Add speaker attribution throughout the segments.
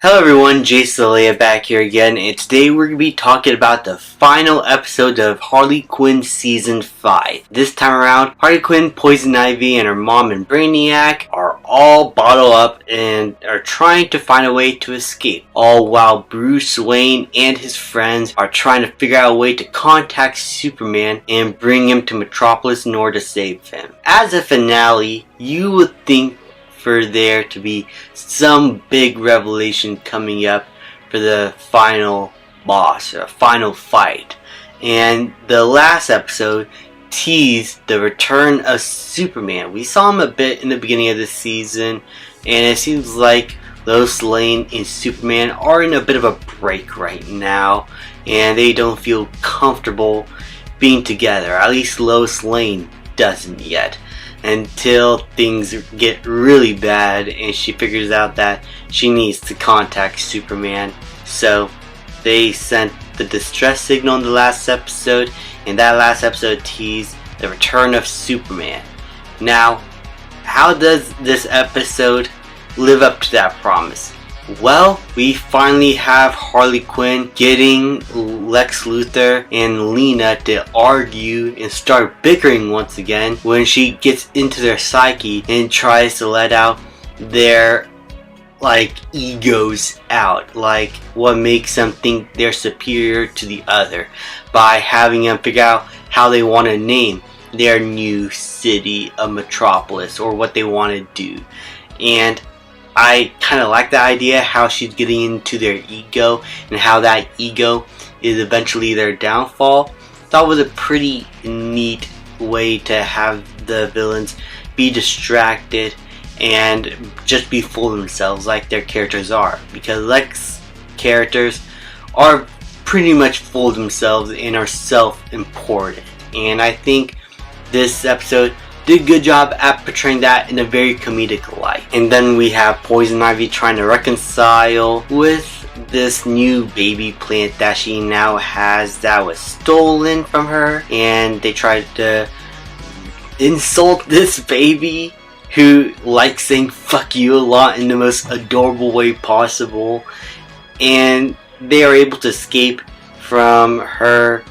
Speaker 1: Hello everyone, Jason Leia back here again, and today we're going to be talking about the final episode of Harley Quinn Season 5. This time around, Harley Quinn, Poison Ivy, and her mom and Brainiac are all bottled up and are trying to find a way to escape. All while Bruce Wayne and his friends are trying to figure out a way to contact Superman and bring him to Metropolis in order to save him. As a finale, you would think for there to be some big revelation coming up for the final boss, or final fight. And the last episode teased the return of Superman. We saw him a bit in the beginning of the season, and it seems like Lois Lane and Superman are in a bit of a break right now, and they don't feel comfortable being together. At least Lois Lane doesn't yet, until things get really bad and she figures out that she needs to contact Superman. So they sent the distress signal in the last episode, and that last episode teased the return of Superman. Now, how does this episode live up to that promise? Well, we finally have Harley Quinn getting Lex Luthor and Lena to argue and start bickering once again when she gets into their psyche and tries to let out their egos out, like what makes them think they're superior to the other, by having them figure out how they want to name their new city of Metropolis, or what they want to do. And I kind of like the idea how she's getting into their ego and how that ego is eventually their downfall. Thought it was a pretty neat way to have the villains be distracted and just be full of themselves like their characters are, because Lex characters are pretty much full of themselves and are self-important, and I think this episode did a good job at portraying that in a very comedic light. And then we have Poison Ivy trying to reconcile with this new baby plant that she now has that was stolen from her, and they tried to insult this baby who likes saying fuck you a lot in the most adorable way possible, and they are able to escape from her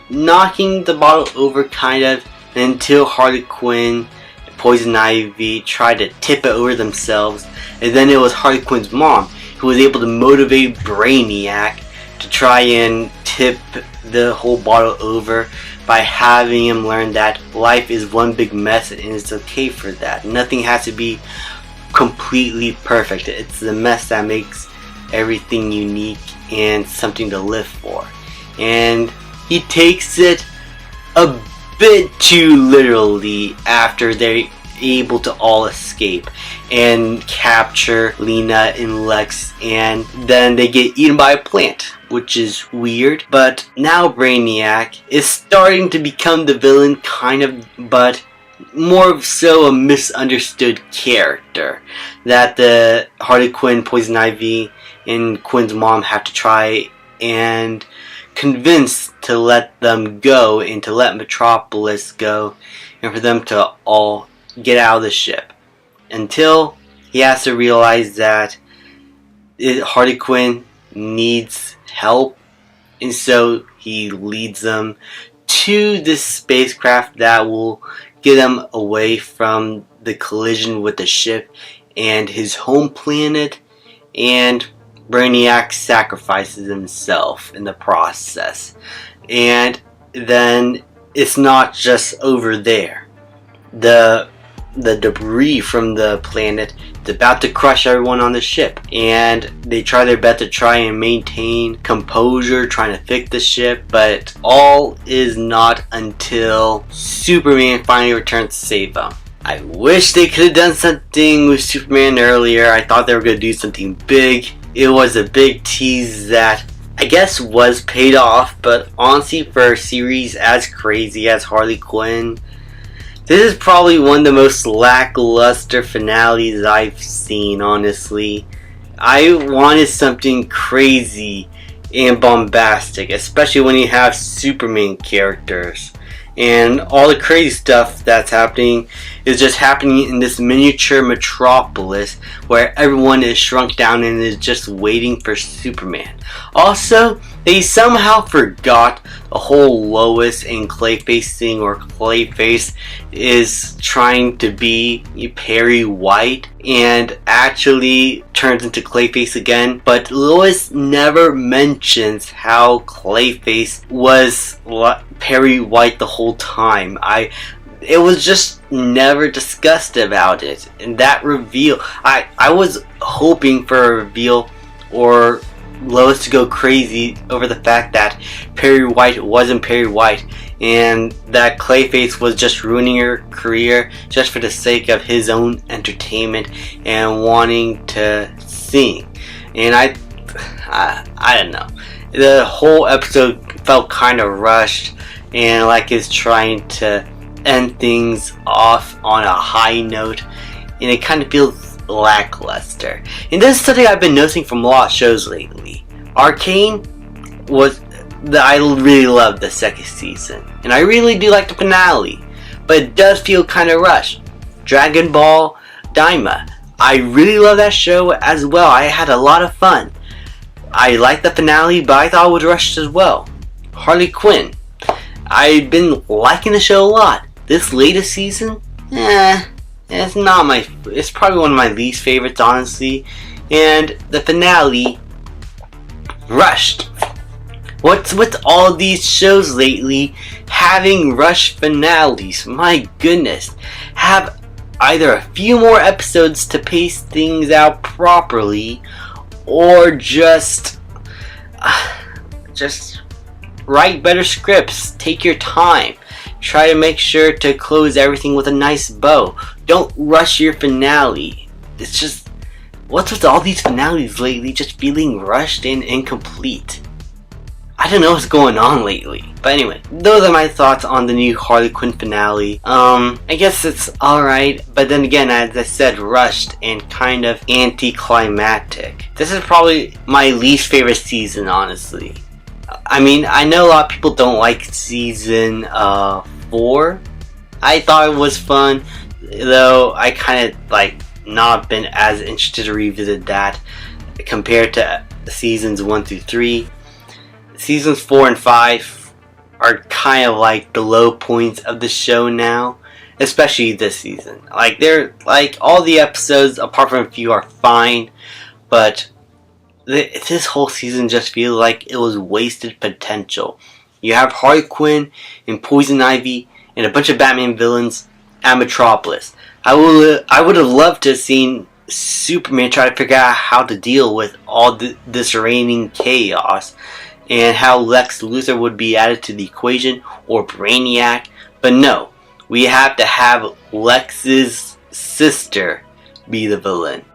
Speaker 1: knocking the bottle over kind of, until Harley Quinn and Poison Ivy tried to tip it over themselves, and then it was Harley Quinn's mom who was able to motivate Brainiac to try and tip the whole bottle over by having him learn that life is one big mess and it's okay for that. Nothing has to be completely perfect. It's the mess that makes everything unique and something to live for. And he takes it a bit too literally after they're able to all escape and capture Lena and Lex, and then they get eaten by a plant, which is weird. But now Brainiac is starting to become the villain, kind of, but more so a misunderstood character that the Harley Quinn, Poison Ivy, and Quinn's mom have to try and convince to let them go and to let Metropolis go, and for them to all get out of the ship, until he has to realize that Harley Quinn needs help, and so he leads them to this spacecraft that will get them away from the collision with the ship and his home planet, and Brainiac sacrifices himself in the process. And then it's not just over there. The debris from the planet is about to crush everyone on the ship, and they try their best to try and maintain composure, trying to fix the ship, but all is not until Superman finally returns to save them. I wish they could have done something with Superman earlier. I thought they were going to do something big. It was a big tease that I guess was paid off, but honestly, for a series as crazy as Harley Quinn, this is probably one of the most lackluster finales I've seen, honestly. I wanted something crazy and bombastic, especially when you have Superman characters and all the crazy stuff that's happening is just happening in this miniature metropolis where everyone is shrunk down and is just waiting for Superman. Also, they somehow forgot the whole Lois and Clayface thing, or Clayface is trying to be Perry White and actually turns into Clayface again. But Lois never mentions how Clayface was Perry White the whole time. It was just never discussed about it. And that reveal, I was hoping for a reveal or Lois to go crazy over the fact that Perry White wasn't Perry White and that Clayface was just ruining her career just for the sake of his own entertainment and wanting to sing. And I don't know. The whole episode felt kind of rushed and like it's trying to end things off on a high note, and it kind of feels lackluster. And this is something I've been noticing from a lot of shows lately. Arcane I really loved the second season, and I really do like the finale, but it does feel kind of rushed. Dragon Ball Daima, I really love that show as well. I had a lot of fun. I liked the finale, but I thought it was rushed as well. Harley Quinn, I've been liking the show a lot. This latest season, it's probably one of my least favorites, honestly. And the finale, rushed. What's with all these shows lately having rushed finales? My goodness. Have either a few more episodes to pace things out properly, or just write better scripts. Take your time. Try to make sure to close everything with a nice bow. Don't rush your finale. It's just, what's with all these finales lately just feeling rushed and incomplete? I don't know what's going on lately. But anyway, those are my thoughts on the new Harley Quinn finale. I guess it's alright, but then again, as I said, rushed and kind of anticlimactic. This is probably my least favorite season, honestly. I mean, I know a lot of people don't like season 4. I thought it was fun, though I kind of not been as interested to revisit that compared to seasons 1 through 3. Seasons 4 and 5 are kind of like the low points of the show now, especially this season. They're all the episodes apart from a few are fine, but this whole season just feels like it was wasted potential. You have Harley Quinn and Poison Ivy and a bunch of Batman villains at Metropolis. I would have loved to have seen Superman try to figure out how to deal with all this reigning chaos, and how Lex Luthor would be added to the equation, or Brainiac. But no, we have to have Lex's sister be the villain.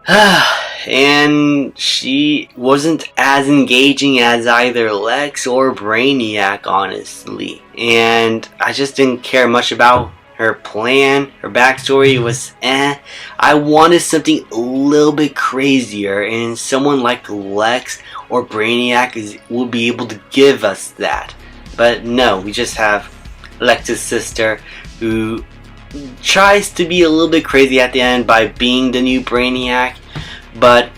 Speaker 1: And she wasn't as engaging as either Lex or Brainiac, honestly. And I just didn't care much about her plan. Her backstory was I wanted something a little bit crazier, and someone like Lex or Brainiac will be able to give us that. But no, we just have Lex's sister, who tries to be a little bit crazy at the end by being the new Brainiac, but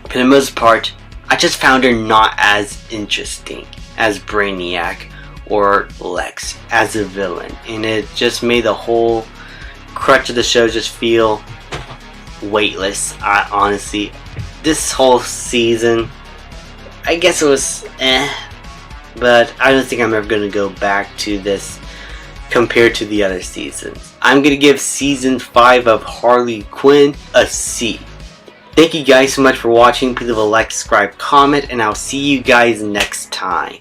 Speaker 1: for the most part, I just found her not as interesting as Brainiac or Lex as a villain, and it just made the whole crutch of the show just feel weightless. Honestly, this whole season, I guess it was but I don't think I'm ever going to go back to this compared to the other seasons. I'm going to give season 5 of Harley Quinn a C. Thank you guys so much for watching. Please leave a like, subscribe, comment, and I'll see you guys next time.